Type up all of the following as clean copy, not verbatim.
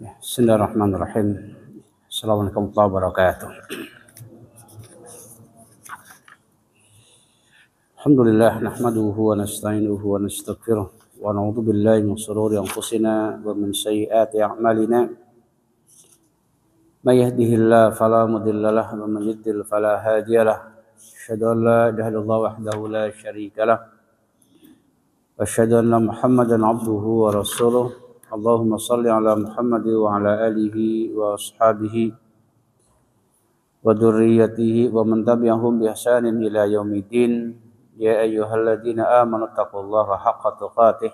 Bismillahirrahmanirrahim. Assalamualaikum warahmatullahi wabarakatuh. Alhamdulillah nahmaduhu wa nasta'inuhu wa nastaghfiruh wa na'udzu billahi min shururi anfusina wa min sayyiati a'malina. May yahdihillahu fala mudilla lahu wa man yudlil fala hadiya lahu. Asyhadu an la ilaha illallah wahdahu la syarika lahu. Wa asyhadu anna Muhammadan 'abduhu wa rasuluh. Allahumma salli ala Muhammad wa ala alihi wa ashabihi wa dzurriyyatihi wa man tabi'ahum bi ihsanin ila yaumiddin. Ya ayyuhalladzina amanu taqullaha haqqa tuqatih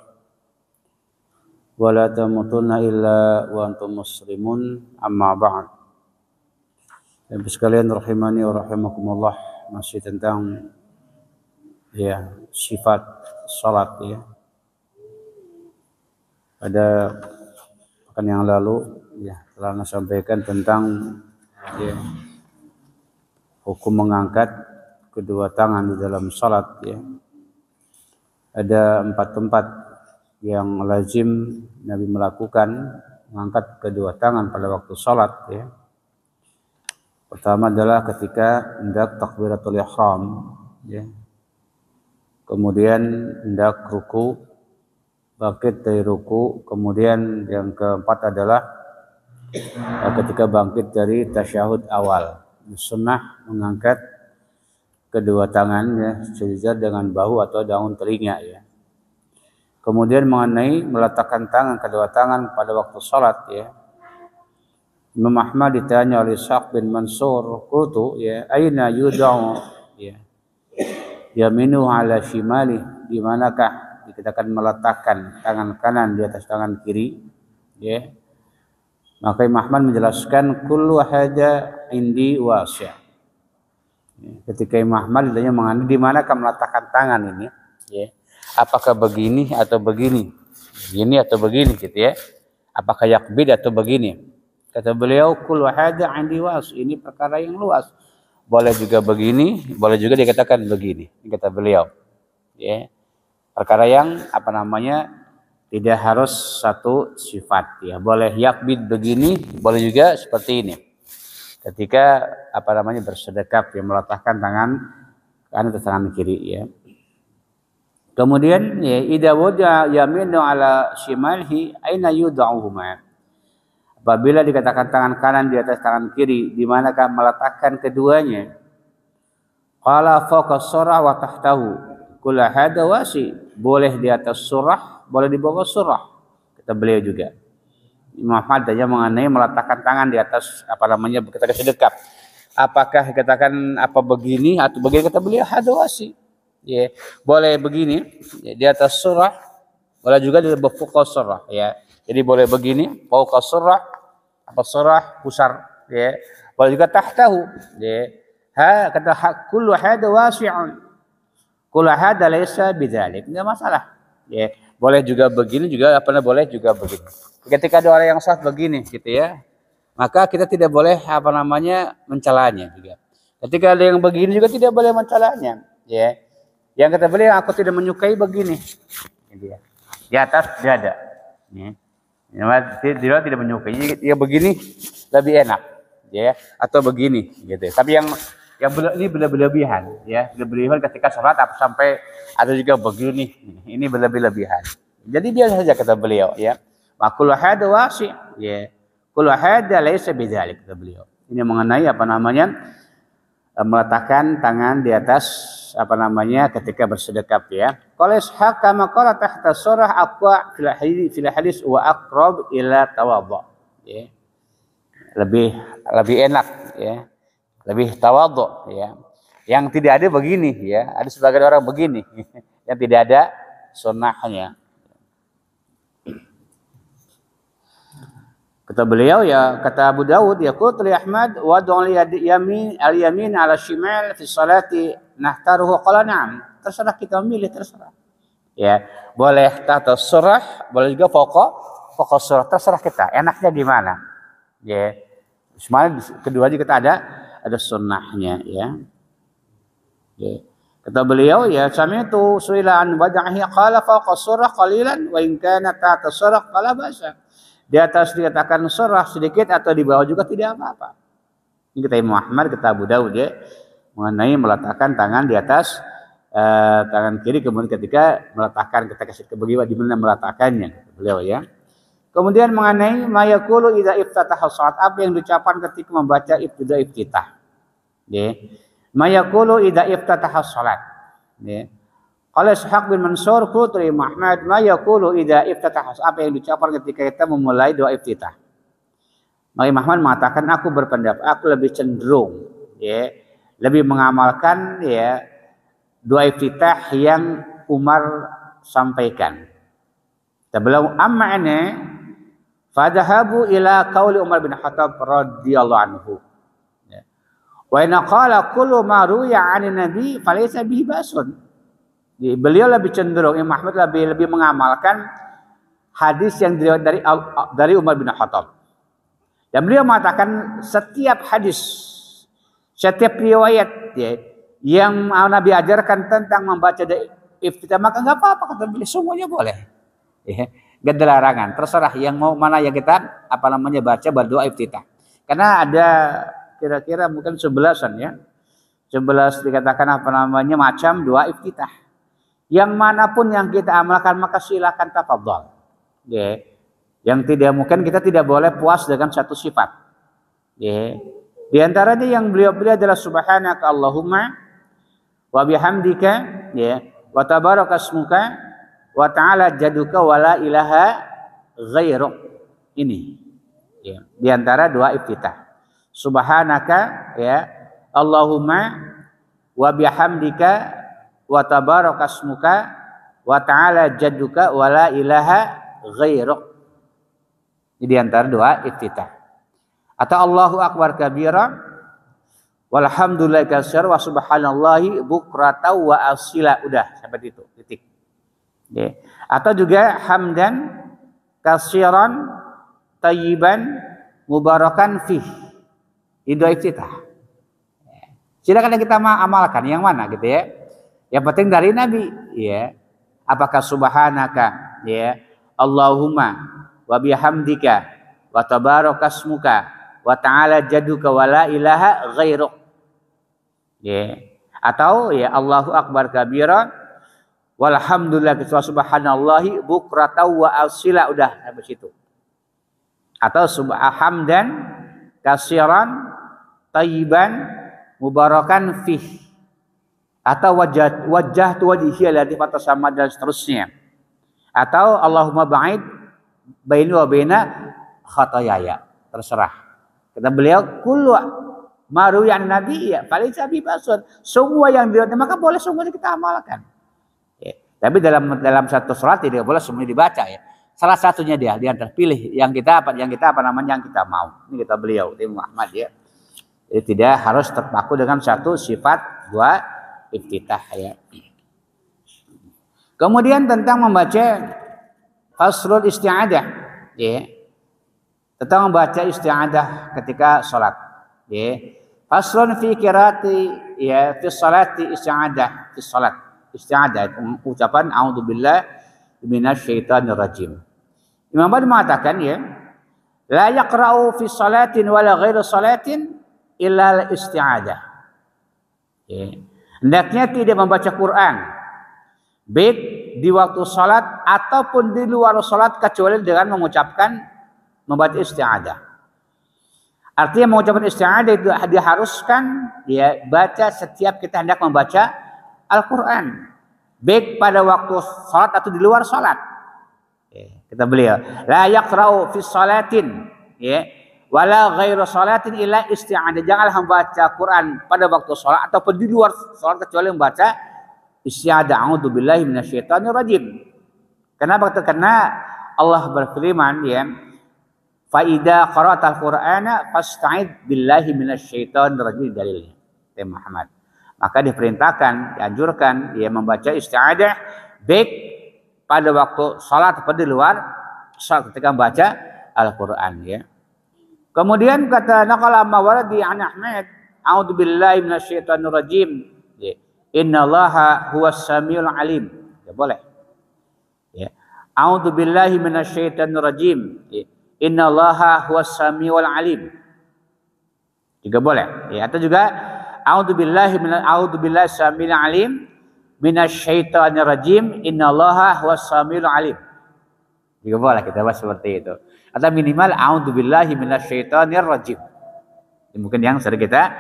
wa la tamutunna illa wa antum muslimun, amma ba'd. Ibu sekalian rahimani wa rahimakumullah, masih tentang sifat salat ya. Pada pekan yang lalu telah sampaikan tentang hukum mengangkat kedua tangan di dalam salat ya. Ada 4 tempat yang lazim Nabi melakukan mengangkat kedua tangan pada waktu salat ya. Pertama adalah ketika hendak takbiratul ihram ya. Kemudian hendak ruku, bangkit dari ruku, kemudian yang keempat adalah ketika bangkit dari tasyahud awal. Sunnah mengangkat kedua tangan ya, sejajar dengan bahu atau daun telinga ya. Kemudian mengenai meletakkan kedua tangan pada waktu salat ya. Imam Ahmad ditanya oleh Ishaq bin Mansur, "Qultu ya, aina yudau ya? Yaminu ala shimali, di manakah kita akan meletakkan tangan kanan di atas tangan kiri ya." Maka Imam Ahmad menjelaskan kullu hadza indi wasi'. Ketika Imam Ahmad ditanya mengenai di manakah meletakkan tangan ini ya, apakah begini atau begini, begini atau begini gitu ya, apakah yakbid atau begini, kata beliau kullu hadza indi wasi', ini perkara yang luas, boleh juga begini, boleh juga dikatakan begini, kata beliau ya. Perkara yang tidak harus satu sifat ya. Boleh yakbid begini, boleh juga seperti ini. Ketika bersedekap ya, meletakkan tangan kanan atau tangan kiri ya. Kemudian ya, idza wada yaminu ala shimalhi aina yud'uhuma. Apabila dikatakan tangan kanan di atas tangan kiri, di manakah meletakkan keduanya? Qala fawqa surah wa tahtahu. Kullu hadza wasi', boleh di atas surah, boleh di bawah surah, kata beliau juga. Imam Ahmad tanya mengenai meletakkan tangan di atas ketika sedekap, apakah dikatakan begini atau begini, kata beliau hadza wasi'. Ya, boleh begini ya, di atas surah, boleh juga di bawah surah ya. Jadi boleh begini fawqa surah, surah pusar ya. Boleh juga tahtahu ya. Kata kullu hadza wasi'un. Kullu hadza laisa bidzalik, enggak masalah. Ya, boleh juga begini juga boleh juga begini. Ketika ada orang yang salat begini gitu ya, maka kita tidak boleh mencelanya juga. Ketika ada yang begini juga tidak boleh mencelanya, ya. Yang kata beliau, aku tidak menyukai begini. Gitu ya. Di atas dada. Ya. Dia tidak menyukai. Ya begini lebih enak, ya, atau begini gitu. Tapi yang ini berlebihan ya, berlebihan ketika sholat sampai ada juga begini, ini berlebihan. Jadi dia saja, kata beliau ya, kullu hadza wasi' ya, kullu hadza laisa bidzalik, kata beliau. Ini mengenai meletakkan tangan di atas ketika bersedekap ya. Qala Ishaq kama qala tahta surah aqwa fil hadis wa aqrab ila tawadhu ya. Lebih enak ya. Lebih tawadhu ya. Yang tidak ada begini ya, ada sebagian orang begini yang tidak ada sunnahnya. Kata beliau ya, kata Abu Dawud ya, qult li Ahmad wa du'al yamin ala shimal fi salati nahtaruhu, qala na'am. Terserah kita memilih, terserah. Ya, boleh tahta surah, boleh juga fawqa surah, terserah kita. Enaknya di mana? Ya. Semuanya kedua juga kita ada sunnahnya ya. Ya. Kata beliau ya, sami'tu su'ila an wad'ihi qala fawqa surah qalilan wa in kana tahta surah qala ba'sa. Di atas dikatakan surah sedikit atau di bawah juga tidak apa-apa. Ini kata Imam Ahmad, kata Abu Dawud ya, mengenai meletakkan tangan di atas tangan kiri, kemudian ketika meletakkan, kita kasih bagaimana di mana meletakkannya beliau ya. Kemudian mengenai mayaqulu idza iftataha shalat, apa yang diucapkan ketika membaca iftitah. Ya. Mayaqulu idza iftataha shalat. Ya. Qala Ishaq bin Mansur putri Muhammad, mayaqulu idza iftataha, apa yang diucapkan ketika kita memulai doa iftitah. Maka Muhammad mengatakan, aku berpendapat, aku lebih cenderung ya, lebih mengamalkan ya doa iftitah yang Umar sampaikan. Sebelum amma-ane fadhahabu ila qauli Umar bin Khattab radhiyallahu anhu. Wa inna qala kullu ma ruya 'anin nabi falaysa bihi ba'sun. Beliau lebih cenderung, Imam Ahmad lebih mengamalkan hadis yang diriwayatkan dari Umar bin Khattab. Dan beliau mengatakan setiap hadis, setiap riwayat ya, yang Nabi ajarkan tentang membaca iftitah, maka enggak apa-apa, kata beliau, semuanya boleh. Ya, enggak ada larangan, terserah yang mau mana yang kita baca berdoa iftitah. Karena ada kira-kira mungkin 11-an ya. 11 dikatakan macam doa iftitah. Yang manapun yang kita amalkan maka silakan tafadhol. Ya. Yang tidak mungkin kita tidak boleh puas dengan satu sifat. Ya. Di antaranya yang beliau adalah subhanaka Allahumma wa bihamdika ya wa tabarakasmuka wa ta'ala jaduka wa la ilaha ghairuk. Ini ya, di antara doa iftitah. Subhanaka ya Allahumma wa bihamdika wa tabarakasmuka wa ta'ala jaduka wa la ilaha ghairuk. Ini di antara doa iftitah. Atau Allahu akbar kabira walhamdulillahi katsira wa subhanallahi bukratan wa asila. Udah sampai itu titik. Okay. Atau juga hamdan katsiran tayyiban mubarakan fih. Itu iftitah. Silakan kita amalkan yang mana gitu ya. Yang penting dari Nabi ya. Apakah subhanaka ya Allahumma wa bihamdika wa tabarakasmuka wa ta'ala jaduka wa la ilaha ghairuk. Ya. Atau ya Allahu akbar kabira walhamdulillah subhanallahi bukratan wa asila. Udah sampai situ. Atau hamdan katsiran tayyiban mubarakan fih. Atau wajah tu wajhi alladhi fatasama dan seterusnya. Atau Allahumma ba'id baini wa baina khatayaya. Terserah. Kata beliau, kullu maruyan nabi ya falaysa bi basun. Semua yang diriwayatkan maka boleh semuanya kita amalkan. Ya. Tapi dalam satu salat tidak boleh semuanya dibaca ya. Salah satunya dia antara pilih yang kita mau. Ini kata beliau, Imam Ahmad ya. Jadi tidak harus terpaku dengan satu sifat doa iftitah ya. Kemudian tentang membaca faslul isti'adah ya. Tentang membaca isti'adah ketika salat ya. Faslun fi qiraati ya fi salati isti'adah fi salat. Isti'adah ucapan a'udzubillah minasyaitonir rajim. Imam Ahmad mengatakan ya, la yaqra'u fi salatin wala ghairu salatin illa al-isti'adah. Ya. Hendaknya tidak membaca Quran baik di waktu salat ataupun di luar salat kecuali dengan membaca isti'adah. Artinya mengucapkan isti'adah itu diharuskan ya baca setiap kita hendak membaca Al-Quran, baik pada waktu salat atau di luar salat. Ya, kata beliau, la yaqra'u fi salatin ya wala ghairu salatin illa isti'adah. Janganlah membaca Quran pada waktu salat ataupun di luar salat kecuali membaca isti'adah. A'udzubillahi minasyaitonir rajim. Kenapa? Karena Allah berfirman ya, fa idza qara'tal qur'ana fasta'id billahi minasyaitonir rajim, dalilnya Muhammad. Maka diperintahkan, dianjurkan dia membaca isti'adah baik pada waktu salat atau di luar salat ketika membaca Al-Qur'an ya. Kemudian kata naqala mawardi an Ahmad, a'udzubillahi minasyaitonir rajim. Ya. Innallaha huwas samiul alim. Ya boleh. Ya. A'udzubillahi minasyaitonir rajim. Ya. innallaha huwas samiul alim. Juga boleh. Ya, atau juga a'udzubillahi samil alim minasyaitonir rajim innallaha huwas samiul alim. Juga boleh kita bahas seperti itu. Atau minimal a'udzubillahi minasyaitonir rajim. Ini mungkin yang sering kita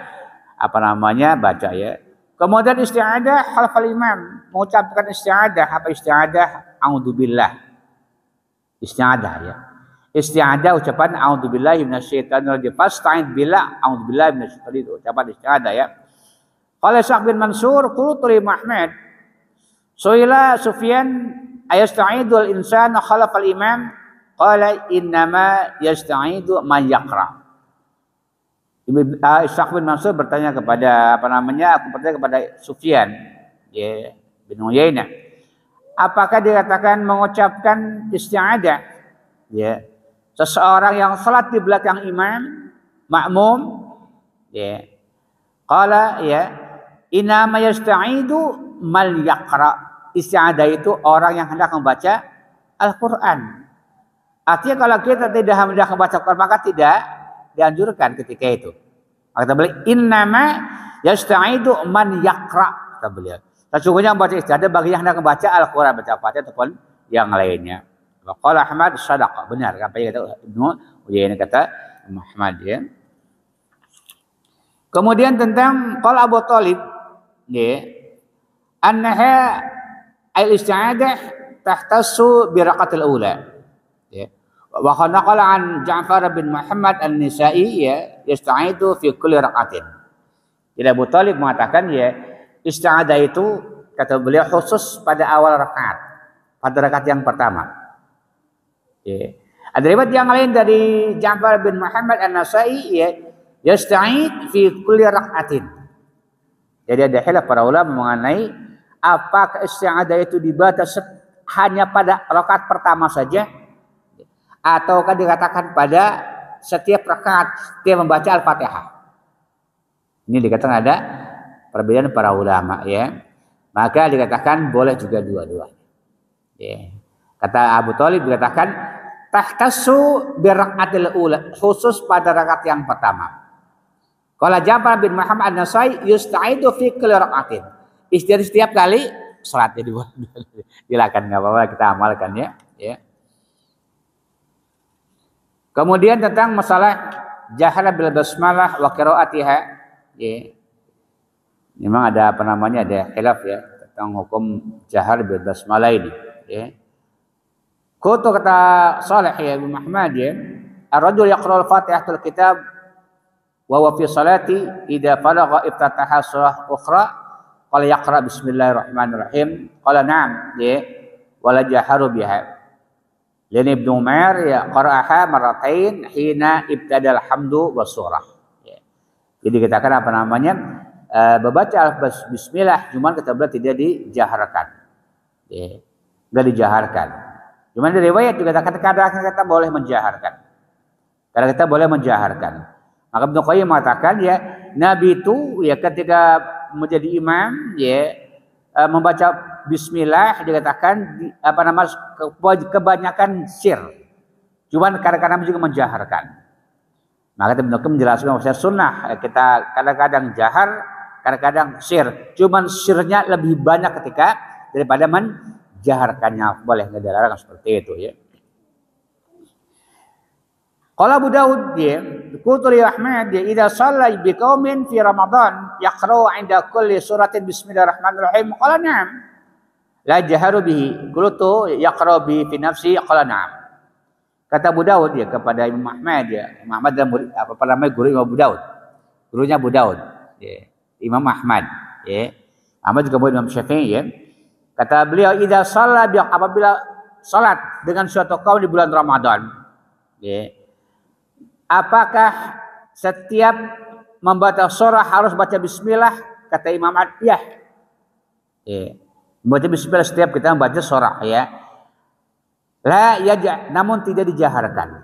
baca ya. Kemudian isti'adah khalfal imam, mengucapkan isti'adah. Apa isti'adah? A'udzubillah. Isti'adah ya. Isti'adah ucapan a'udzubillahi minasyaitonir rajim. Fasta'id billah a'udzubillahi minasyaitonir rajim. Ucapan isti'adah ya. Qala Sa'd bin Mansur qultu li Muhammad Su'ila Sufyan ayasta'idul insanu khalfal imam? Qala innama yasta'idu man yaqra. Ishaq bin Mansur bertanya kepada aku bertanya kepada Sufyan ya, bin Uyainah, apakah dikatakan mengucapkan isti'adah ya seseorang yang salat di belakang imam makmum ya. Qala ya innama yasta'idu mal yaqra. Isti'adah itu orang yang hendak membaca Al-Qur'an. Artinya kalau kita tidak hendak membaca Al-Qur'an maka tidak dianjurkan ketika itu. Kata beliau, innama yasta'idu man yaqra. Kata beliau, sesungguhnya membaca isti'adah bagi yang hendak membaca Al-Quran, baca Fatihah ataupun yang lainnya. Qala Ahmad shadaqa, benar apa yang kata Ibnu Uyainah, kata Muhammad ya. Kemudian tentang qala Abu Thalib ya, annaha al-isti'adah tahtassu bi raqatil ula ya. Wa qala an Ja'far bin Muhammad An-Nisa'i ya yasta'idu fi kulli raqatin. Jadi Abu Thalib mengatakan ya isti'adah itu kata beliau khusus pada awal rakaat, pada rakaat yang pertama. Ya. Ada riwayat yang lain dari Ja'far bin Muhammad An-Nisa'i ya yasta'id fi kulli raqatin. Jadi ada khilaf para ulama mengenai apakah isti'adah itu dibaca hanya pada rakaat pertama saja ataukah dikatakan pada setiap rakaat setiap membaca Al-Fatihah. Ini dikatakan ada perbedaan para ulama ya. Maka dikatakan boleh juga dua-duanya. Ya. Kata Abu Thalib dikatakan tahtassu bi rakaatil ula, khusus pada rakaat yang pertama. Kalau Ja'far bin Muhammad An-Nasai yusta'idu fi kulli rakaatin. Istiadah setiap kali salat jadi silakan enggak apa-apa kita amalkan ya. Ya. Kemudian tentang masalah jahara bil basmalah wa qiraatiha ya. Memang ada ada khilaf ya tentang hukum jahar bil basmalah ini ya. Kutu kata Salih ya bin Muhammad ya, ar-rajul yaqra al-Fatihatul kitab wa huwa fi salati idza faragha iftataha surah ukhra qala yaqra bismillahirrahmanirrahim qala na'am ya wala jaharu biha. Lain Ibnu Umar ya qara'aha maratain hina ibtadal hamdu was surah. Ya. Jadi katakan membaca bismillah cuman kata beliau tidak dijaharkan. Ya. Enggak dijaharkan. Cuman di riwayat juga kadang-kadang kita boleh menjaharkan. Karena kita boleh menjaharkan. Maka Ibnu Qayyim mengatakan ya Nabi itu ya ketika menjadi imam ya membaca bismillah dikatakan kebanyakan sir. Cuman kadang-kadang juga menjaharkan. Maka Ibnu Qayyim menjelaskan bahwa sunnah kita kadang-kadang jahar, kadang-kadang sir. Cuman sirnya lebih banyak ketika daripada menjaharkannya. Boleh dilarang seperti itu ya. Qala Abu Daud ya, qultu li Ahmad ya idza shalla bi qaumin fi Ramadan yaqra'u 'inda kulli suratin bismillahirrahmanirrahim qala na'am. La jaharu bihi qultu yaqra bi fi nafsi qala na'am. Kata Abu Daud ya kepada Imam Ahmad ya, Imam Ahmad dan guru Imam Abu Daud. Gurunya Abu Daud ya, Imam Ahmad ya. Ahmad juga murid Imam Syafi'i ya. Kata beliau idza shalla apabila salat dengan suatu kaum di bulan Ramadan ya. Apakah setiap membaca surah harus baca bismillah? Kata Imam Ahmad ya. Ya. Membaca bismillah setiap kita membaca surah ya. La yaja, namun tidak dijaharkan.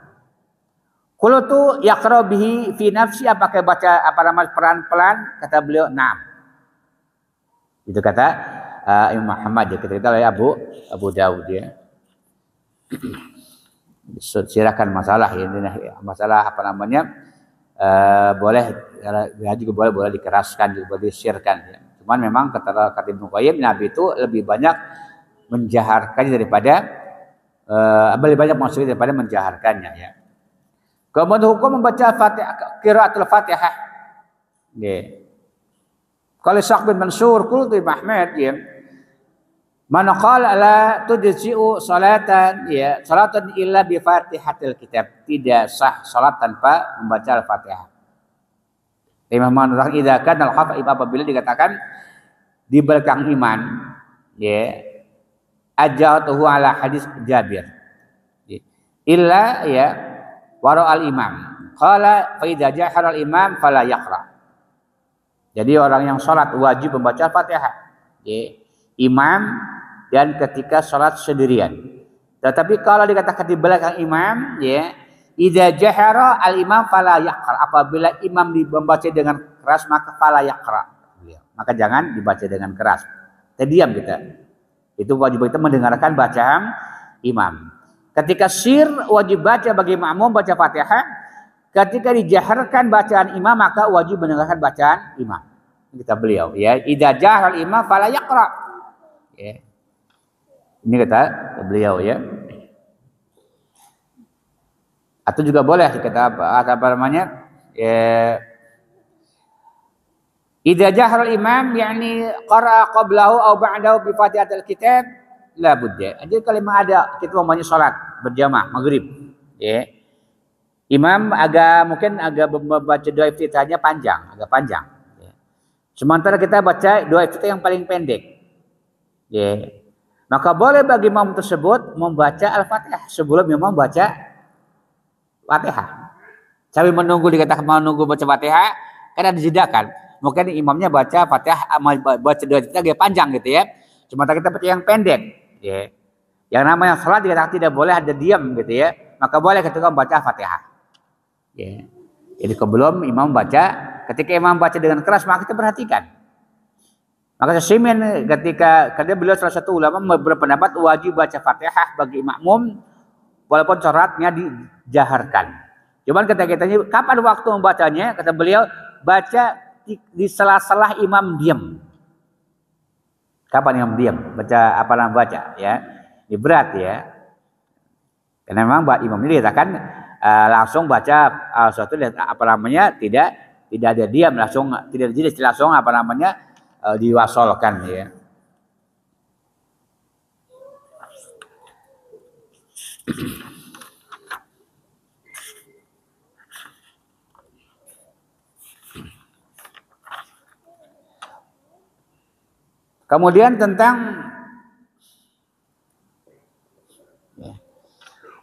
Qultu yaqra bihi fi nafsi, apakah baca pelan-pelan? Kata beliau na'am. Itu kata Imam Muhammad ya, kita oleh Abu Dawud ya. Silakan masalah ini masalah apa namanya boleh ya juga boleh dikeraskan juga boleh disirkan ya. Cuman memang kata Ibnu Qayyim Nabi itu lebih banyak menjaharkannya daripada lebih banyak maksudnya daripada menjaharkannya ya. Kemudian hukum membaca Fatihah qiraatul Fatihah. Ya. Kalau Sa'd bin Mansur qultu Ahmad ya. Man qala la tujzi'u salatan ya salatan illa bi Fatihatil kitab. Tidak sah salat tanpa membaca Al-Fatihah. Imam An-Nawawi idza kana al-khafa apabila dikatakan di belakang iman ya ajatuhu ala hadis Jabir. Illa ya wara al-imam. Qala fa idza jahara al-imam fala yaqra. Jadi orang yang salat wajib membaca Fatihah. Ya. Imam dan ketika sholat sendirian. Tetapi kalau dikatakan di belakang imam, ya, idza jahara al imam fala yaqra. Apabila imam membaca dengan keras maka fala yaqra. Maka jangan dibaca dengan keras. Terdiam kita. Itu wajib kita mendengarkan bacaan imam. Ketika sir wajib baca bagi makmum baca Fatihah. Ketika dijaharkan bacaan imam maka wajib mendengarkan bacaan imam. Kita beliau, ya, idza jahara al imam fala yaqra. Ya. Ini kata beliau ya. Atau juga boleh kata apa namanya? Ya. Idza jahara al-imam yakni qara'a qablahu aw ba'dahu bi Fatihatil kitab la budda. Jadi kalau ada kita umpamanya salat berjamaah maghrib ya. Imam mungkin agak membaca doa iftitahnya agak panjang ya. Sementara kita baca doa iftitah yang paling pendek. Ya. Maka boleh bagi imam tersebut membaca Al-Fatihah sebelum imam baca Fatihah. Sambil menunggu dikatakan menunggu baca Fatihah, kan ada jeda kan. Mungkin imamnya baca Fatihah baca doa kita agak panjang gitu ya. Sementara kita baca yang pendek, ya. Yang namanya salat dikatakan tidak boleh ada diam gitu ya. Maka boleh ketika membaca Fatihah. Ya. Jadi sebelum imam baca, ketika imam baca dengan keras maka kita perhatikan. Maka Syaikhmin ketika beliau salah satu ulama berpendapat wajib baca Fatihah bagi makmum walaupun syaratnya dijaharkan. Cuman ketika kita tanya kapan waktu membacanya, kata beliau baca di sela-sela imam diam. Kapan imam diam? Baca apa namanya baca ya. Ini berat ya. Karena memang imam ini dikatakan langsung baca suatu apa namanya tidak ada diam langsung tidak jadi langsung apa namanya diwasolkan ya. Kemudian tentang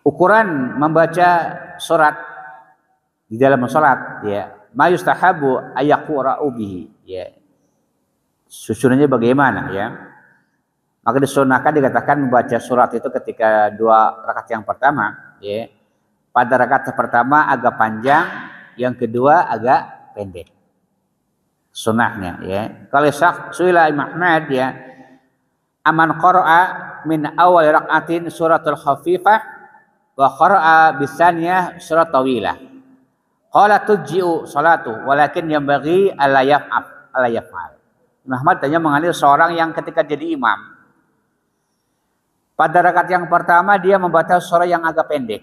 ukuran membaca surat di dalam salat ya, ma yustahabu ayaqra'u bihi ya. Susunannya bagaimana ya? Maka disunahkan dikatakan membaca surat itu ketika 2 rakaat yang pertama ya. Pada rakaat pertama agak panjang, yang kedua agak pendek. Sunahnya ya. Kalau Suila Imam Ahmad ya, aman qara'a min awal rakaatin suratul khafifah wa qara'a bisaniyah surat tawilah. Qala tujzi'u salatu walakin yanbaghi alla yaf'al. Imam Ahmad tanya mengenai seorang yang ketika jadi imam. Pada rakaat yang pertama dia membaca surat yang agak pendek.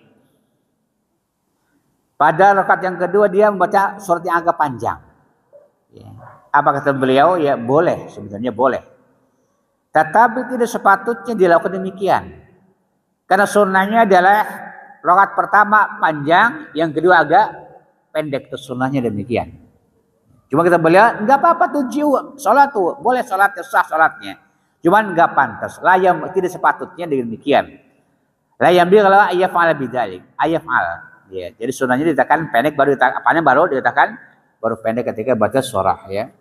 Pada rakaat yang kedua dia membaca surat yang agak panjang. Ya. Apa kata beliau? Ya boleh, sebenarnya boleh. Tetapi tidak sepatutnya dilakukan demikian. Karena sunnahnya adalah rakaat pertama panjang, yang kedua agak pendek. Itu sunnahnya demikian. Cuma kita beliau enggak apa-apa tuh salat tuh, boleh salatnya sah salatnya. Cuman enggak pantas. Layam tidak sepatutnya demikian. Layam dia kalau ayaf'al bidzalik, ayaf'al. Ya, jadi sunnahnya dikatakan pendek baru dikatakan baru pendek ketika baca surah ya.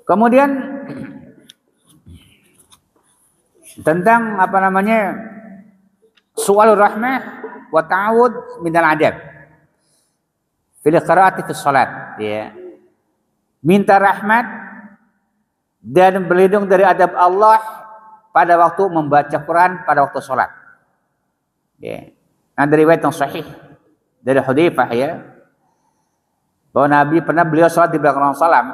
Kemudian tentang apa namanya su'alur rahmah wa ta'awud minal adab. Fil qiraati fi shalat ya. Minta rahmat dan berlindung dari adab Allah pada waktu membaca Quran pada waktu salat. Ya. Nah, dari riwayat yang sahih dari Hudzaifah ya, bahwa Nabi pernah beliau sholat di belakang Rasulullah.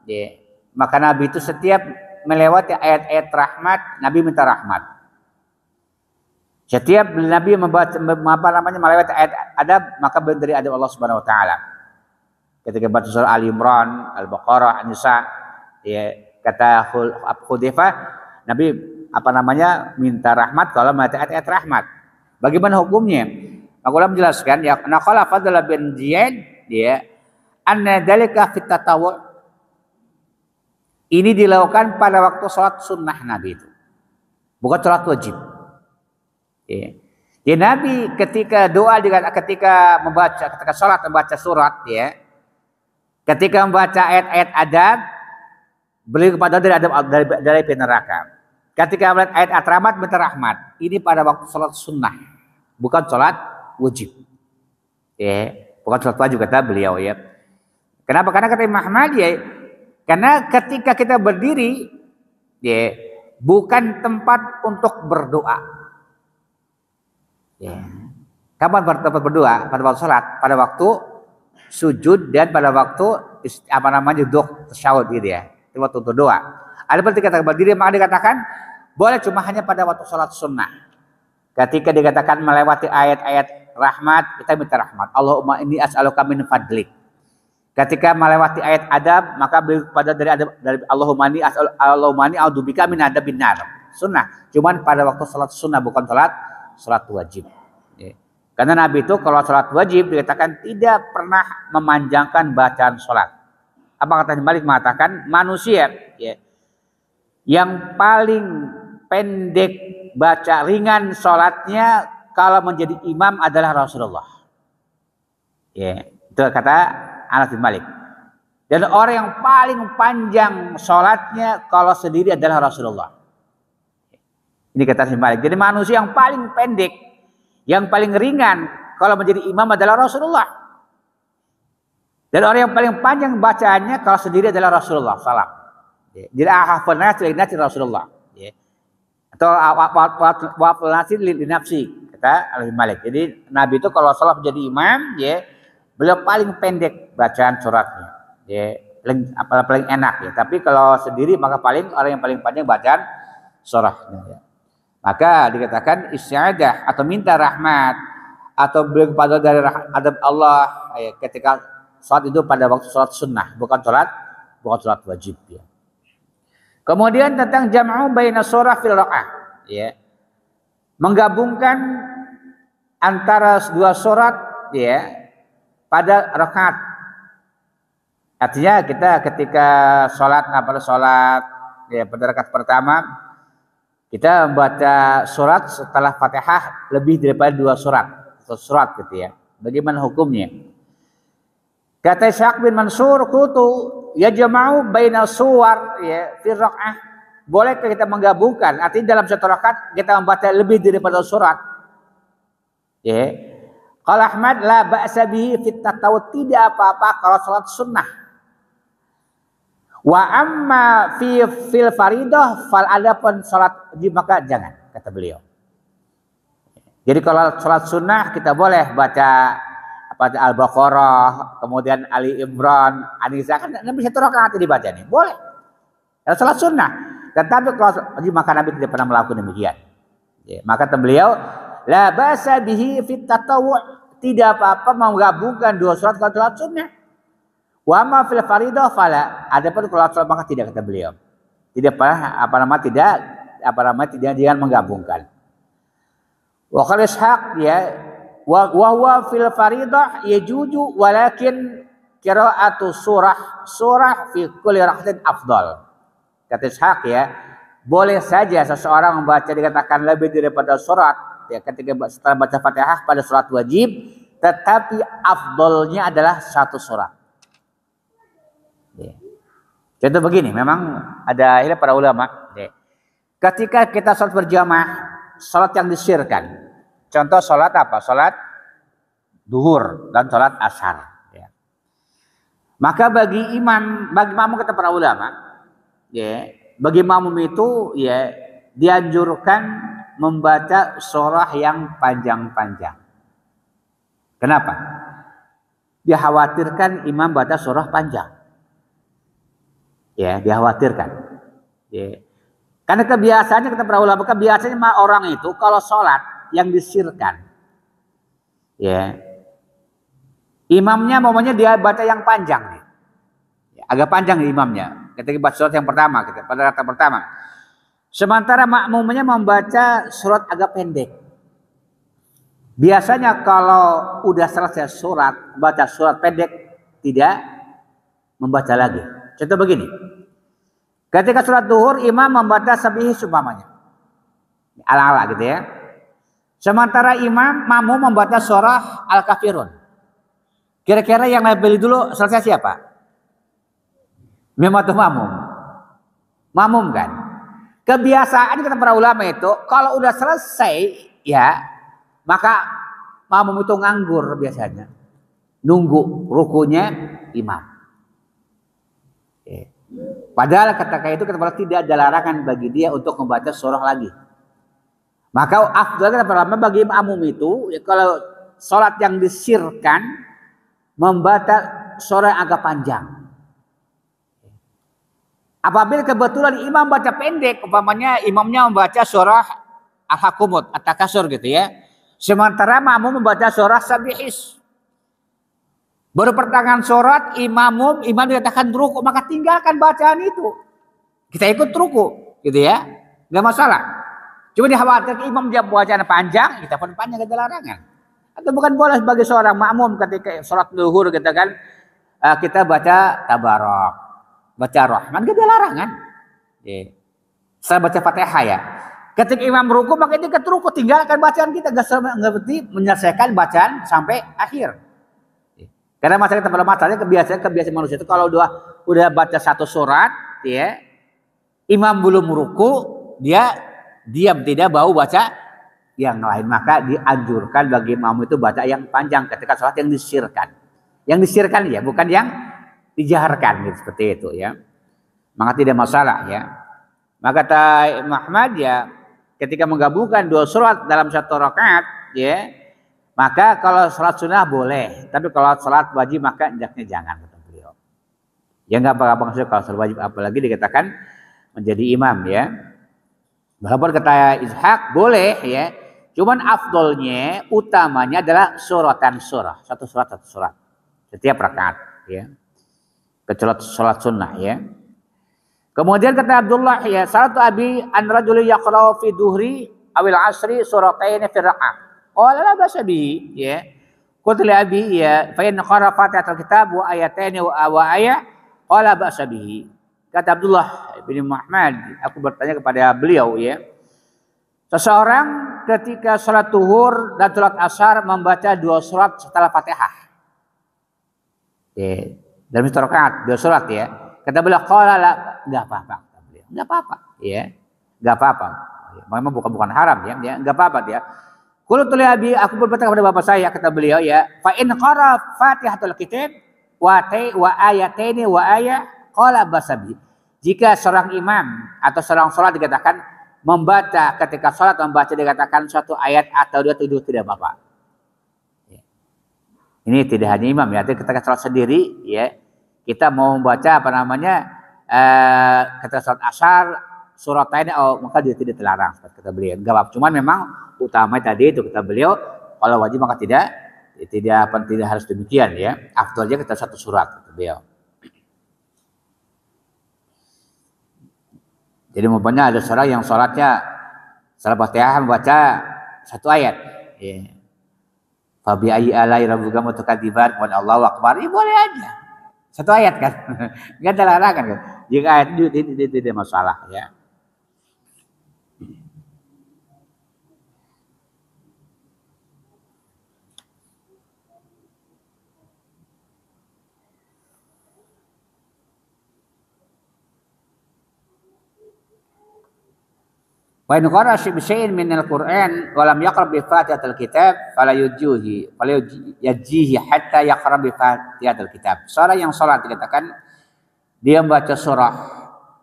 Ya. Maka Nabi itu setiap melewati ayat-ayat rahmat, Nabi minta rahmat. Setiap Nabi membaca melewati ayat adab, maka dari adab Allah Subhanahu wa taala. Ketika baca surah Ali Imran, Al-Baqarah, An-Nisa, ya, kata Hudzaifah, Nabi minta rahmat kalau melewati ayat-ayat rahmat. Bagaimana hukumnya? Maka ulama menjelaskan ya, naqala Fadl bin Ziyad ya, anna dzalika fit tatawwu'. Ini dilakukan pada waktu sholat sunnah Nabi itu, bukan sholat wajib. Ya. Jadi Nabi ketika sholat membaca surat ya, ketika membaca ayat-ayat adab, beliau kepada dari neraka. Ketika melihat ayat rahmat minta rahmat. Ini pada waktu sholat sunnah, bukan sholat wajib. Ya, bukan sholat wajib kata beliau ya. Kenapa? Karena kata Imam Ahmad ya, karena ketika kita berdiri, ya, bukan tempat untuk berdoa. Ya. Kapan tempat berdoa? Pada waktu sholat, pada waktu sujud dan pada waktu duduk tasyahud gitu ya. Itu waktu untuk doa. Ada ketika kita berdiri maka dikatakan boleh cuma hanya pada waktu sholat sunnah. Ketika dikatakan melewati ayat-ayat rahmat, kita minta rahmat. Allahumma inni as'aluka min fadlik. Ketika melewati ayat adab, maka beri kepada dari Allahumma inni a'udzubika min adzabin nar. Sunnah. Cuman pada waktu sholat sunnah, bukan sholat wajib. Ya. Karena Nabi itu kalau sholat wajib dikatakan tidak pernah memanjangkan bacaan sholat. Apa kata Malik mengatakan manusia ya, yang paling pendek baca ringan sholatnya kalau menjadi imam adalah Rasulullah. Ya, itu kata Anas bin Malik. Dan orang yang paling panjang sholatnya kalau sendiri adalah Rasulullah. Ini kata Anas bin Malik. Jadi manusia yang paling pendek, yang paling ringan kalau menjadi imam adalah Rasulullah. Dan orang yang paling panjang bacaannya kalau sendiri adalah Rasulullah SAW. Jadi ahafun nasi Rasulullah. Atau waful nasi li nafsi, kata Anas bin Malik. Jadi Nabi itu kalau sholat menjadi imam, ya, beliau paling pendek bacaan suratnya, ya, paling enak ya. Tapi kalau sendiri maka orang yang paling panjang bacaan surahnya. Ya. Maka dikatakan isti'adah atau minta rahmat atau beri kepada dari adab Allah ya, ketika sholat itu pada waktu sholat sunnah, bukan sholat wajib ya. Kemudian tentang jam'u baina surah fil raq'ah ya. Menggabungkan antara dua surat ya pada rakaat. Artinya kita ketika sholat ya pada rakaat pertama kita membaca surat setelah Fatihah lebih daripada dua surat atau surat gitu ya. Bagaimana hukumnya? Kata Syekh bin Mansur kutu ya jama'u baina suwar ya fi raq'ah. Bolehkah kita menggabungkan? Artinya dalam satu rakaat kita membaca lebih daripada surat. Ya. Qala Ahmad la ba'sa bihi fit tatawwu, tidak apa-apa kalau salat sunnah. Wa amma fil faridah fal adapun salat wajib maka jangan, kata beliau. Jadi kalau salat sunnah kita boleh baca Al-Baqarah, kemudian Ali Imran, An-Nisa, kan Nabi satu rakaat dibaca nih, boleh. Kalau salat sunnah, tetapi kalau wajib maka Nabi tidak pernah melakukan demikian. Ya, maka kata beliau, la ba'sa bihi fit tatawwu', tidak apa-apa menggabungkan dua surat kalau salat sunnah. Wa ma fil faridah fala, adapun kalau salat maka tidak, kata beliau. Tidak pernah tidak jangan menggabungkan. Wa qala Ishaq ya wa huwa fil faridah yajuju walakin qira'atu surah fi kulli rak'atin afdal. Kata Ishaq ya, boleh saja seseorang membaca dikatakan lebih daripada surat ya ketika setelah baca Fatihah pada surat wajib, tetapi afdolnya adalah satu surat. Ya. Contoh begini, memang ada hilaf para ulama. Ya. Ketika kita sholat berjamaah, sholat yang disirkan. Contoh sholat apa? Sholat duhur dan sholat asar. Ya. Maka bagi makmum kata para ulama, ya, bagi makmum itu ya dianjurkan membaca surah yang panjang-panjang. Kenapa? Dikhawatirkan imam baca surah panjang. Ya, dikhawatirkan. Ya. Karena kebiasaannya kata para ulama, kebiasaannya orang itu kalau sholat yang disirkan, ya, imamnya maunya dia baca yang panjang nih. Ya, agak panjang nih imamnya. Ketika baca surat yang pertama, pada rakaat pertama. Sementara makmumnya membaca surat agak pendek. Biasanya kalau udah selesai surat, baca surat pendek, tidak membaca lagi. Contoh begini. Ketika surat duhur, imam membaca sabih umpamanya. Ala-ala gitu ya. Sementara makmum membaca surah Al-Kafirun. Kira-kira yang lebih dulu selesai siapa? Imam atau makmum? Makmum kan? Kebiasaan kata para ulama itu, kalau udah selesai, ya, maka makmum itu nganggur biasanya. Nunggu rukunya imam. Padahal ketika itu tidak ada larangan bagi dia untuk membaca surah lagi. Maka afdal kata para ulama bagi makmum itu, ya, kalau sholat yang disirkan, membaca surah yang agak panjang. Apabila kebetulan imam baca pendek, umpamanya imamnya membaca surah Al-Hakumut, At-Takasur gitu ya. Sementara makmum membaca surah Sabihis. Baru pertengahan surat imam dikatakan ruku, maka tinggalkan bacaan itu. Kita ikut ruku, gitu ya. Enggak masalah. Cuma dikhawatirkan imam dia bacaan panjang, kita pun panjang ada larangan. Atau bukan boleh sebagai seorang makmum ketika sholat zuhur kita kan kita baca tabarok, baca rahman, gak ada larangan. Saya baca Fatihah ya. Ketika imam ruku maka kita ruku, tinggalkan bacaan kita, gak berarti menyelesaikan bacaan sampai akhir. Karena masalahnya kebiasaan manusia itu kalau udah baca satu surat, ya, imam belum ruku, dia diam tidak mau baca yang lain, maka dianjurkan bagi imam itu baca yang panjang ketika sholat yang disirkan. Yang disirkan ya, bukan yang dijaharkan gitu, seperti itu ya. Maka tidak masalah ya. Maka kata Muhammad ya, ketika menggabungkan dua surat dalam satu rakaat ya, maka kalau sholat sunnah boleh, tapi kalau sholat wajib maka hendaknya jangan, kata beliau. Ya nggak apa-apa maksudnya kalau sholat wajib, apalagi dikatakan menjadi imam ya. Walaupun kata Ishaq boleh ya, cuman afdolnya, utamanya adalah suratan surah, satu surat setiap rakaat ya. Kecuali sholat sunnah ya. Kemudian kata Abdullah ya, salatu abi an rajuli yaqra'u fi duhri awil asri suratayn fi raq'ah. Qala la ba'sa bihi ya. Qultu li abi ya fa in qara Fatihatul kitab wa ayatayn wa ayat qala ba'sa bihi. Kata Abdullah bin Muhammad, aku bertanya kepada beliau ya. Seseorang ketika salat zuhur dan salat asar membaca dua surat setelah Fatihah. Ya, dalam satu rakaat dua surat ya. Kata beliau qala la, enggak apa-apa kata beliau. Enggak apa-apa ya. Enggak apa-apa. Memang bukan haram ya, enggak apa-apa dia. Qultu li abi, aku berkata kepada bapak saya, kata beliau ya, fa in qara Fatihatul kitab wa ayataini wa ayat qala basabi. Jika seorang imam atau seorang salat dikatakan membaca ketika salat membaca dikatakan suatu ayat atau dua tujuh tidak apa-apa. Ini tidak hanya imam ya, ketika salat sendiri ya, kita mau membaca apa namanya ketika salat asar surat lain, maka dia tidak terlarang, kata beliau. Enggak apa-apa. Cuman memang utama tadi itu kata beliau, kalau wajib maka tidak harus demikian ya. Afdalnya kita satu surat, kata beliau. Jadi umpamanya ada seorang yang sholatnya salat Fatihah membaca satu ayat. Ya. Fa bi ayyi alai rabbika mutakidziban wa Allahu akbar. Boleh aja. Satu ayat kan. Enggak ada larangan kan. Jika ayat itu tidak masalah ya. Wa in qara syai'in min al-Qur'an wa lam yaqra bi Fatihatil kitab fala yajihi hatta yaqra bi Fatihatil kitab. Seorang yang salat dikatakan dia membaca surah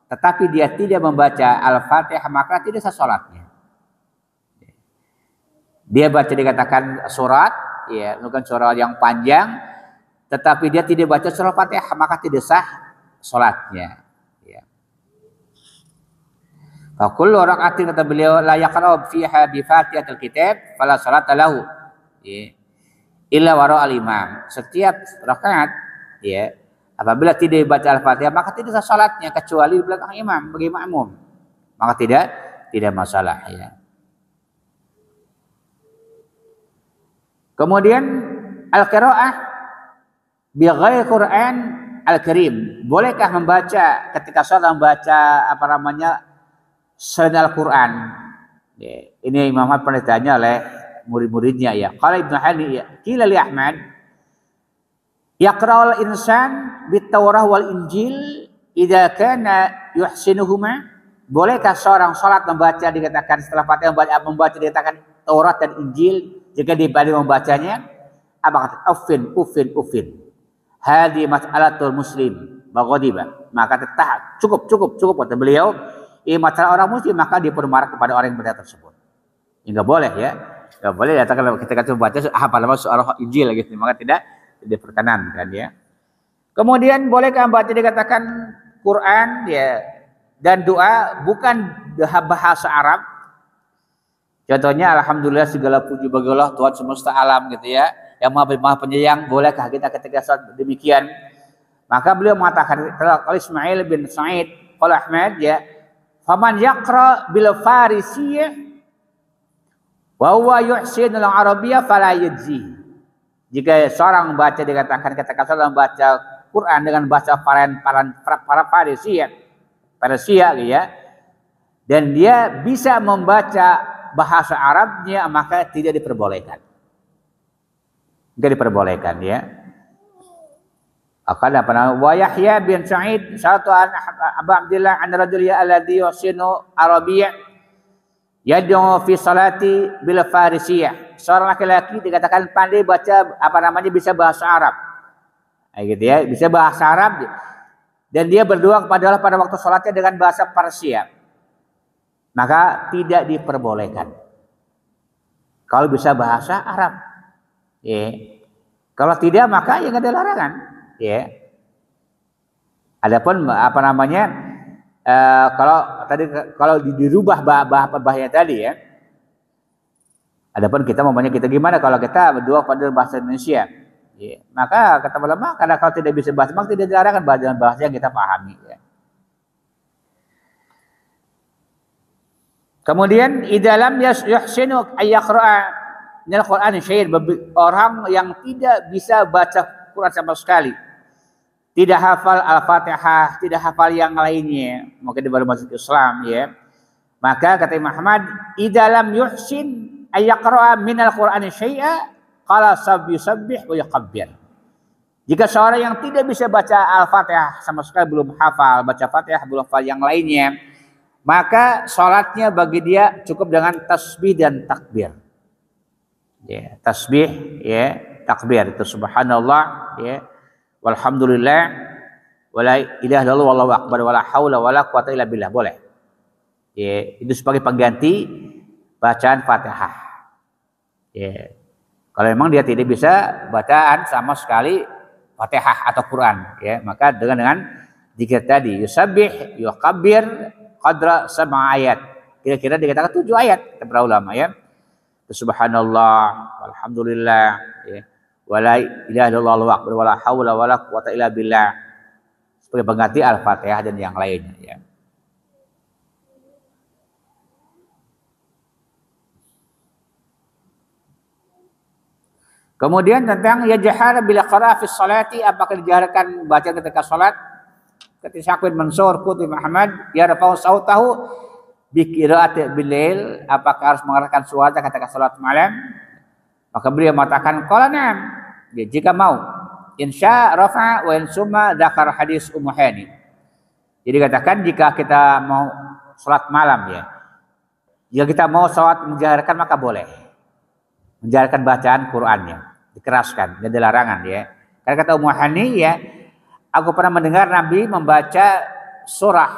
tetapi dia tidak membaca Al-Fatihah maka tidak sah salatnya. Dia baca dikatakan surat, ya, bukan surat yang panjang, tetapi dia tidak baca surah Fatihah, maka tidak sah salatnya. Ya. Fa kullu raka'atin kata beliau la yaqra'u fiha bi Fatihatil kitab fala salata lahu. Ya. Illa wara al-imam. Setiap rakaat, ya, apabila tidak dibaca Al-Fatihah maka tidak sah salatnya kecuali di belakang imam bagi makmum. Maka tidak masalah, ya. Kemudian al-qiraah bi ghairi Quran al-Karim. Bolehkah membaca ketika salat membaca selain Al-Qur'an? Ya, ini Imam Ahmad pernah ditanya oleh murid-muridnya, ya. Qala Ibnu Hani, ya, qila li Ahmad yaqra'ul insan bit Taurah wal Injil idza kana yuhsinuhuma. Bolehkah seorang salat membaca dikatakan setelah Fatihah membaca dikatakan Taurat dan Injil jika dibanding membacanya? Apa kata? Ufin. Hadi mas'alatul muslim baghadiba. Maka tetap cukup kata beliau. Ini masalah orang muslim, maka dia pun marah kepada orang yang benar tersebut. Enggak boleh, ya. Enggak boleh katakan ketika baca apa nama surah Injil gitu, maka tidak diperkenankan, ya. Kemudian bolehkah baca dikatakan Quran, ya, dan doa bukan bahasa Arab. Contohnya alhamdulillah segala puji bagi Allah Tuhan semesta alam gitu, ya, yang Maha Penyayang. Bolehkah kita ketika salat demikian? Maka beliau mengatakan kalau Ismail bin Sa'id qala Ahmad, ya, faman yaqra bil farisiyah wa huwa yuhsinul arabiyyah fala yajzi. Jika seorang membaca dikatakan ketika salat membaca Quran dengan bahasa para Farisia, ya, dan dia bisa membaca bahasa Arabnya, maka tidak diperbolehkan. Tidak diperbolehkan, ya. Akan wa Yahya bin Sa'id satu Abu Abdullah an rajuliyya alladhi yusinu arabiyyah yad'u fi salati bil farisiyah. Seorang laki-laki dikatakan pandai baca bisa bahasa Arab. Gitu, ya, bisa bahasa Arab dan dia berdoa kepada Allah pada waktu salatnya dengan bahasa Persia. Maka tidak diperbolehkan. Kalau bisa bahasa Arab, ya. Kalau tidak maka ya nggak ada larangan, ya. Adapun kalau dirubah bahaya tadi, ya. Adapun kita gimana kalau kita berdoa pada bahasa Indonesia, ya. Maka kata ulama karena kalau tidak bisa bahasa maka tidak dilarangkan bahasa yang kita pahami, ya. Kemudian idalam yuhsinu ayyaqra'a minal Qur'an syai'an, orang yang tidak bisa baca Quran sama sekali, tidak hafal Al-Fatihah, tidak hafal yang lainnya, mungkin baru masuk Islam, ya. Maka kata Imam Ahmad, idalam yuhsin ayyaqra'a minal Qur'an syai'a qala yusabbih wa yukabbir. Jika seorang yang tidak bisa baca Al-Fatihah sama sekali, belum hafal baca Fatihah, belum hafal yang lainnya, maka sholatnya bagi dia cukup dengan tasbih dan takbir. Ya, tasbih, ya, takbir itu subhanallah, ya, walhamdulillah, wala ilaha illallah wallahu akbar wala haula wala quwata illa billah, boleh. Ya, itu sebagai pengganti bacaan Fatihah. Ya. Kalau memang dia tidak bisa bacaan sama sekali Fatihah atau Quran, ya, maka dengan zikir tadi yusabbih, yukabbir qadra 7 ayat. Kira-kira dikatakan 7 ayat kata para ulama, ya. Subhanallah, walhamdulillah, ya. Wala ilaha illallah wallahu akbar wala haula wala quwata illa billah. Sebagai pengganti Al-Fatihah dan yang lainnya, ya. Kemudian tentang yajhar bila qira'a fi sholati, apakah dijaharkan baca ketika salat? Ketika Syekh bin Mansur Qutbi Muhammad yarfa'u sautahu bi qira'ati bil-lail, apakah harus mengeraskan suara ketika salat malam? Maka beliau mengatakan qala na'am, jika mau, insya rafa wa in summa dzakar hadis Ummu Hani. Jadi katakan jika kita mau salat malam, ya. Jika kita mau salat menjaharkan maka boleh. Menjaharkan bacaan Qur'annya, dikeraskan, dan dilarangan, ya. Karena kata Ummu Hani, ya, aku pernah mendengar Nabi membaca surah,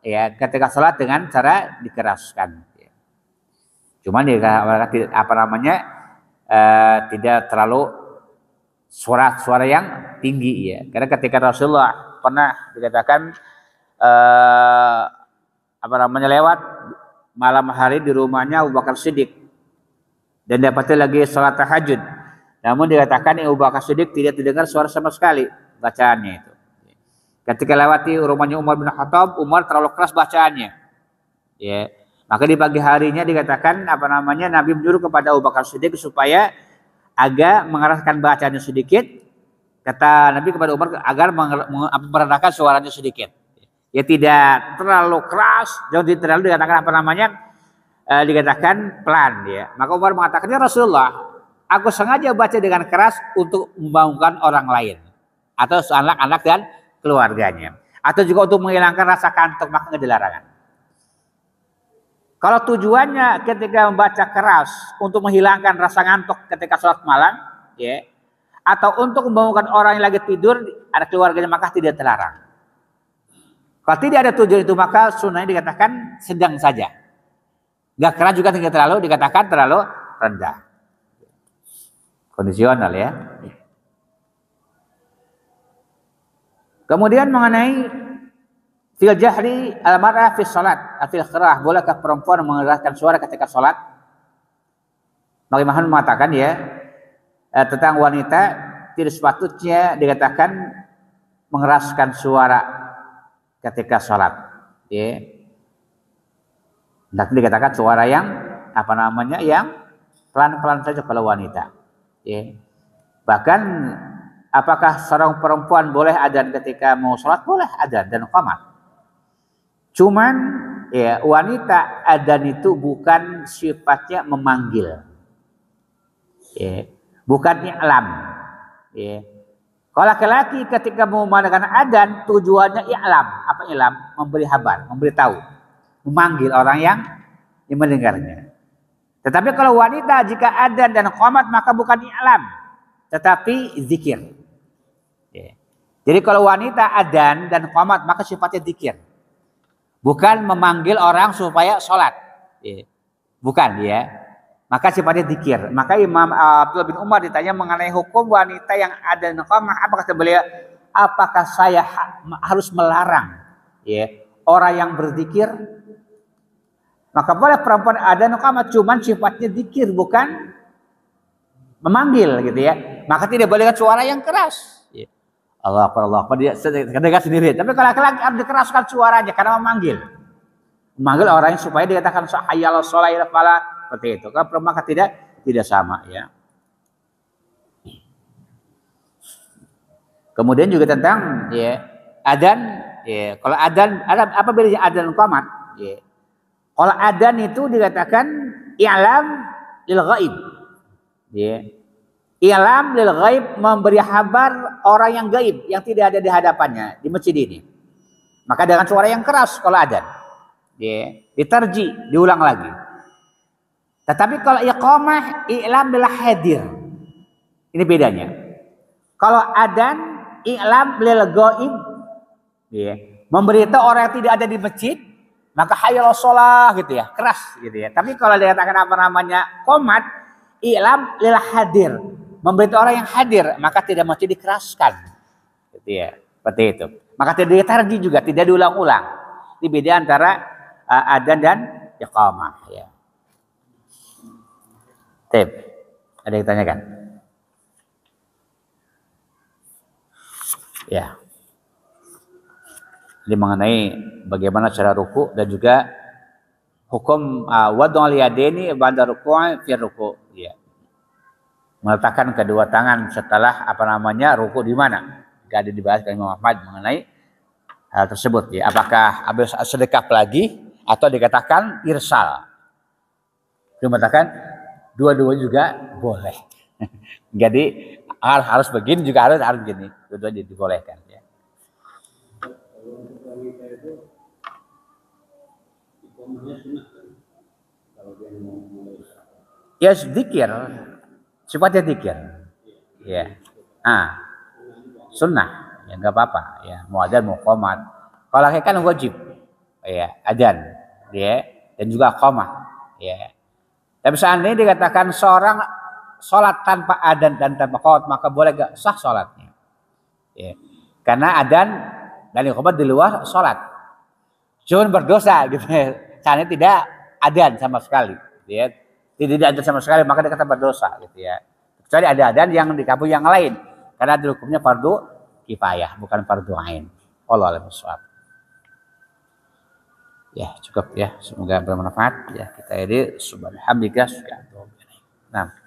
ya, ketika salat dengan cara dikeraskan, ya. Cuman ya apa namanya tidak terlalu suara yang tinggi ya. Karena ketika Rasulullah pernah dikatakan apa namanya lewat malam hari di rumahnya Abu Bakar Siddiq dan dapatnya lagi sholat tahajud. Namun dikatakan Abu Bakar Siddiq tidak didengar suara sama sekali bacaannya itu. Ketika lewati rumahnya Umar bin Khattab, Umar terlalu keras bacaannya. Ya. Maka di pagi harinya dikatakan apa namanya Nabi menyuruh kepada Abu Bakar Siddiq supaya agak mengeraskan bacaannya sedikit. Kata Nabi kepada Umar agar merendahkan suaranya sedikit. Ya tidak terlalu keras, jangan terlalu dikatakan apa namanya dikatakan pelan ya. Maka Umar mengatakan, ya Rasulullah, aku sengaja baca dengan keras untuk membangunkan orang lain atau anak-anak dan keluarganya, atau juga untuk menghilangkan rasa kantuk, maka nggak dilarangan. Kalau tujuannya ketika membaca keras untuk menghilangkan rasa ngantuk ketika sholat malam, ya, atau untuk membangunkan orang yang lagi tidur, ada keluarganya, maka tidak terlarang. Kalau tidak ada tujuan itu, maka sunnahnya dikatakan sedang saja. Nggak keras juga tidak terlalu, dikatakan terlalu rendah. Kondisional ya. Kemudian mengenai fil jahri al-mar'ah fi salat, fil qira'ah, bolehkah perempuan mengeraskan suara ketika salat? Bagaimana mengatakan ya tentang wanita tidak sepatutnya dikatakan mengeraskan suara ketika salat. Ya. Tidak dikatakan suara yang apa namanya yang pelan-pelan saja kalau wanita. Ya. Bahkan apakah seorang perempuan boleh adzan ketika mau sholat? Boleh adzan dan qamat. Cuman ya wanita adzan itu bukan sifatnya memanggil. Ya. Bukan i'lam. Ya. Kalau laki-laki ketika mau mengadakan adzan tujuannya i'lam. Apa i'lam? Memberi kabar, memberitahu, memanggil orang yang mendengarnya. Tetapi kalau wanita jika adzan dan qamat maka bukan i'lam, tetapi zikir. Ya. Jadi kalau wanita adzan dan qamat maka sifatnya zikir. Bukan memanggil orang supaya sholat. Ya. Bukan ya. Maka sifatnya zikir. Maka Imam Abdullah bin Umar ditanya mengenai hukum wanita yang adzan dan qamat, apa kata beliau? Apakah saya harus melarang ya orang yang berzikir? Maka boleh perempuan adzan dan qamat, cuman sifatnya zikir bukan memanggil gitu ya. Maka tidak boleh dengan suara yang keras. Ya. Allah Akbar, dia kedengar sendiri. Tapi kalau laki-laki harus dikeraskan suaranya karena memanggil. Memanggil orang yang supaya dikatakan hayyal shalah falah seperti itu. Kalau perempuan maka tidak sama ya. Kemudian juga tentang ya adzan ya. Kalau adzan ada apa bedanya adzan dan qamat? Ya. Kalau adzan itu dikatakan i'lam lil ghaib. Ya. I'lam lil ghaib, memberi kabar orang yang gaib yang tidak ada di hadapannya di masjid ini. Maka dengan suara yang keras kalau adzan. Ya, diterji, diulang lagi. Tetapi kalau iqamah i'lam bil hadir. Ini bedanya. Kalau adzan i'lam lil ghaib, ya, memberitahu orang yang tidak ada di masjid, maka hayyal shalah gitu ya, keras gitu ya. Tapi kalau dikatakan apa namanya qomat, i'lam lil hadir, memberitahu orang yang hadir, maka tidak mesti dikeraskan. Gitu ya. Seperti itu. Maka tidak ditarji juga, tidak diulang-ulang. Ini beda antara adzan dan iqamah ya. Tip. Ada yang ditanyakan? Ya. Ini mengenai bagaimana cara ruku dan juga hukum wad'ul yadaini ba'da ruku' fi ruku' ya. Meletakkan kedua tangan setelah apa namanya ruku' di mana? Enggak ada dibahas oleh Imam Ahmad mengenai hal tersebut ya. Apakah habis sedekap lagi atau dikatakan irsal? Dia mengatakan dua-duanya juga boleh. Jadi harus begini juga harus begini. Dua-duanya dibolehkan ya. Ya zikir, sifatnya zikir. Ya. Sunnah, ya enggak apa-apa ya. Mau adzan mau qomat. Kalau kan wajib. Ya, adzan, ya, dan juga qamah, ya. Tapi seandainya dikatakan seorang sholat tanpa adzan dan tanpa iqamah, maka boleh gak sah sholatnya. Ya. Karena adzan dan iqamah di luar sholat. Cuma berdosa gitu ya. Karena tidak adzan sama sekali. Ya. Tidak adzan sama sekali maka dikatakan berdosa gitu ya. Kecuali ada adzan yang di kampung yang lain. Karena hukumnya fardu kifayah, bukan fardu ain. Wallahu a'lam bishawab. Ya cukup ya, semoga bermanfaat ya. Kita ini subhanallah. Nah.